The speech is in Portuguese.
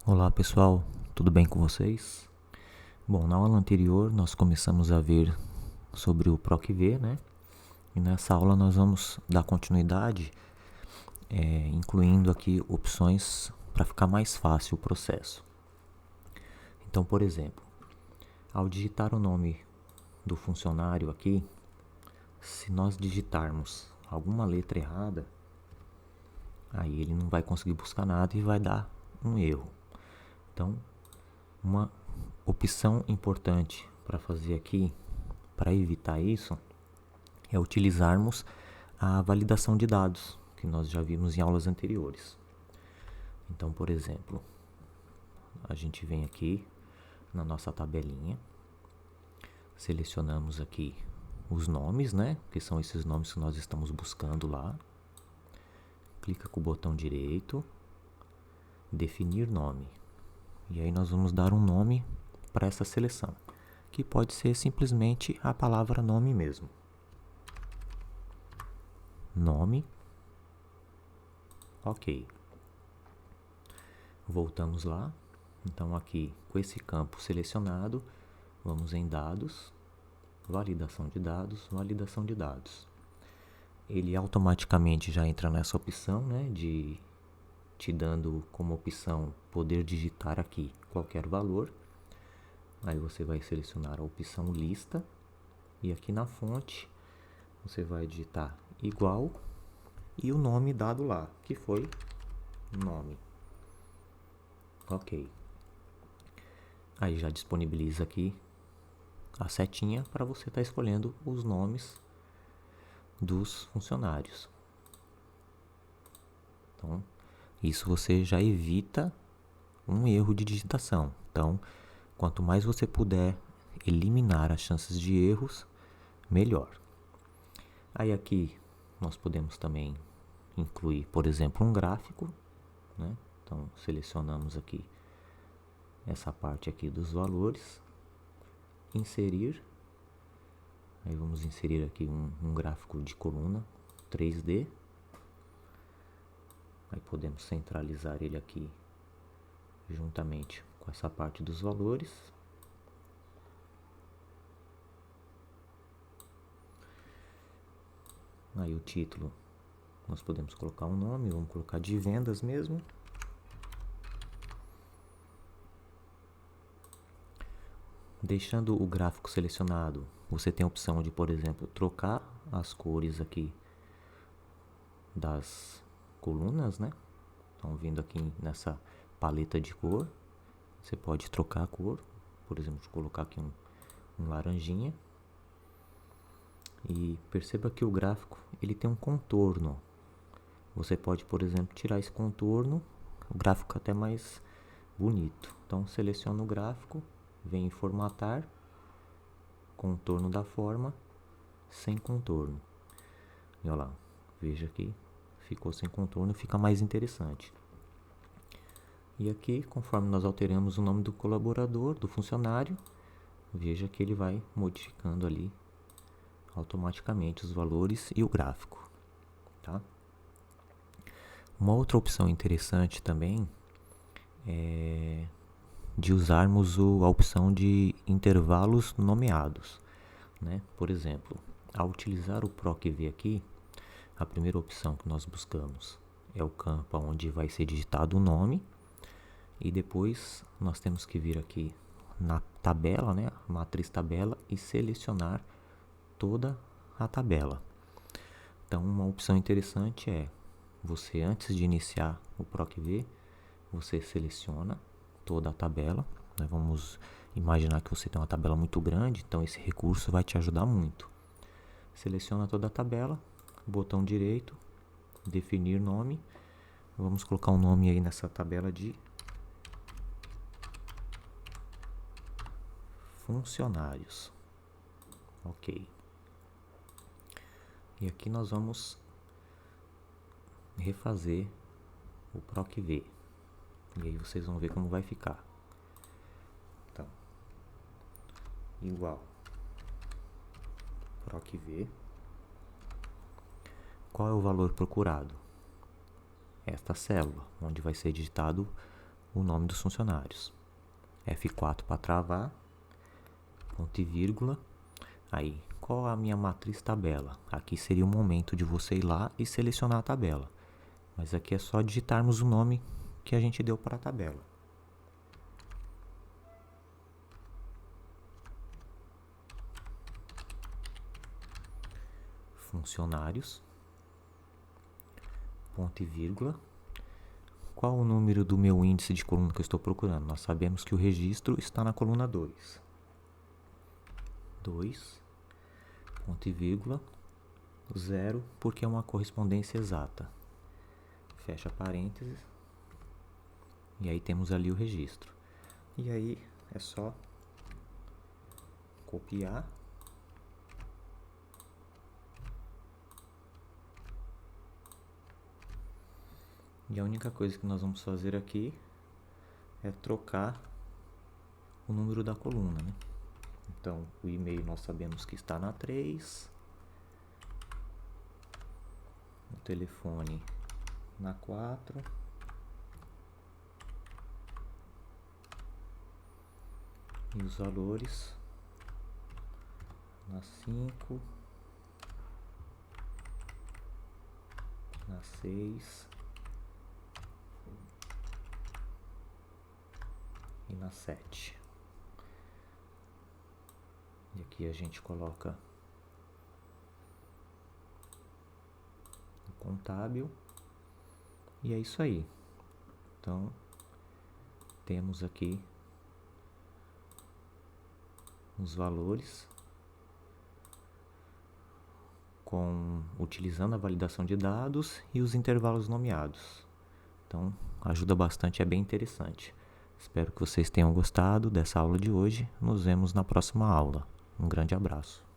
Olá pessoal, tudo bem com vocês? Bom, na aula anterior nós começamos a ver sobre o PROC-V, né? E nessa aula nós vamos dar continuidade, incluindo aqui opções para ficar mais fácil o processo. Então, por exemplo, ao digitar o nome do funcionário aqui, se nós digitarmos alguma letra errada, aí ele não vai conseguir buscar nada e vai dar um erro. Então, uma opção importante para fazer aqui, para evitar isso, é utilizarmos a validação de dados, que nós já vimos em aulas anteriores. Então, por exemplo, a gente vem aqui na nossa tabelinha, selecionamos aqui os nomes, né? Que são esses nomes que nós estamos buscando lá. Clica com o botão direito, definir nome. E aí nós vamos dar um nome para essa seleção, que pode ser simplesmente a palavra nome mesmo. Nome. Ok. Voltamos lá. Então aqui, com esse campo selecionado, vamos em dados, validação de dados, validação de dados. Ele automaticamente já entra nessa opção, né, de te dando como opção poder digitar aqui qualquer valor. Aí você vai selecionar a opção lista e aqui na fonte você vai digitar igual e o nome dado lá, que foi nome. Ok. Aí já disponibiliza aqui a setinha para você estar escolhendo os nomes dos funcionários. Então, isso você já evita um erro de digitação. Então, quanto mais você puder eliminar as chances de erros, melhor. Aí aqui nós podemos também incluir, por exemplo, um gráfico, né? Então, selecionamos aqui essa parte aqui dos valores, inserir. Aí vamos inserir aqui um gráfico de coluna 3D. Aí podemos centralizar ele aqui juntamente com essa parte dos valores. Aí o título, nós podemos colocar um nome, vamos colocar de vendas mesmo. Deixando o gráfico selecionado, você tem a opção de, por exemplo, trocar as cores aqui das colunas, né? Então, vindo aqui nessa paleta de cor, você pode trocar a cor, por exemplo, colocar aqui um laranjinha. E perceba que o gráfico ele tem um contorno. Você pode, por exemplo, tirar esse contorno, o gráfico fica até mais bonito. Então, seleciona o gráfico, vem em formatar, contorno da forma, sem contorno. E olha lá, veja aqui, ficou sem contorno, fica mais interessante. E aqui, conforme nós alteramos o nome do colaborador, do funcionário, veja que ele vai modificando ali automaticamente os valores e o gráfico, tá? Uma outra opção interessante também é de usarmos a opção de intervalos nomeados, né? Por exemplo, ao utilizar o PROC-V aqui, a primeira opção que nós buscamos é o campo onde vai ser digitado o nome e depois nós temos que vir aqui na tabela, né? Matriz tabela e selecionar toda a tabela. Então, uma opção interessante é você, antes de iniciar o PROC-V, você seleciona toda a tabela. Né? Vamos imaginar que você tem uma tabela muito grande, então esse recurso vai te ajudar muito. Seleciona toda a tabela, botão direito, definir nome. Vamos colocar um nome aí nessa tabela de funcionários. Ok. E aqui nós vamos refazer o PROC-V. E aí vocês vão ver como vai ficar. Então, igual PROC-V. Qual é o valor procurado? Esta célula, onde vai ser digitado o nome dos funcionários. F4 para travar, ponto e vírgula. Aí, qual a minha matriz tabela? Aqui seria o momento de você ir lá e selecionar a tabela. Mas aqui é só digitarmos o nome que a gente deu para a tabela. Funcionários, ponto e vírgula. Qual o número do meu índice de coluna que eu estou procurando? Nós sabemos que o registro está na coluna 2. 2, ponto e vírgula, 0, porque é uma correspondência exata. Fecha parênteses. E aí temos ali o registro. E aí é só copiar. E a única coisa que nós vamos fazer aqui é trocar o número da coluna, né? Então, o e-mail nós sabemos que está na 3, o telefone na 4, e os valores na 5, na 6 e na 7. E aqui a gente coloca o contábil. E é isso aí. Então, temos aqui os valores utilizando a validação de dados e os intervalos nomeados. Então, ajuda bastante, é bem interessante. Espero que vocês tenham gostado dessa aula de hoje. Nos vemos na próxima aula. Um grande abraço.